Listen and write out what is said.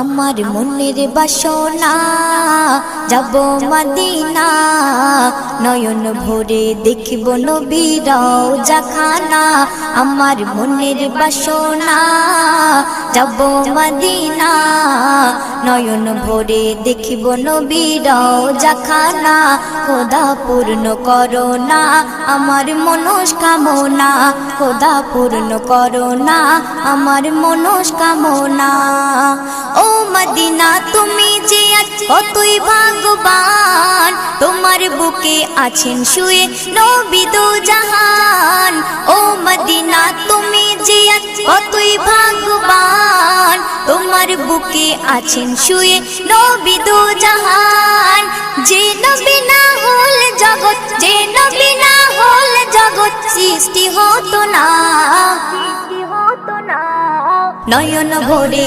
আমার মনের বাসনা যাব মদিনা, নয়ন ভরে দেখিব নবীর রওজাখানা। আমার মনের বাসনা যাব মদিনা, নয়ন ভরে দেখিব নবীর রওজাখানা। খোদা পূর্ণ করো না আমার মনস্কামনা, খোদা পূর্ণ করো না আমার মনস্কামনা। ও মদিনা তুমি যে আজ কতই ভাগ্যবান, তোমার বুকে আছেন শুয়ে নবী দো জাহান। ও মদিনা তুমি যে আজ কতই ভাগ্যবান, তোমার বুকে আছেন শুয়ে নবী দো জাহান। যে নবী না হল জগৎ, যে নবী না হল জগৎ সৃষ্টি হতো না, নয়ন ভরে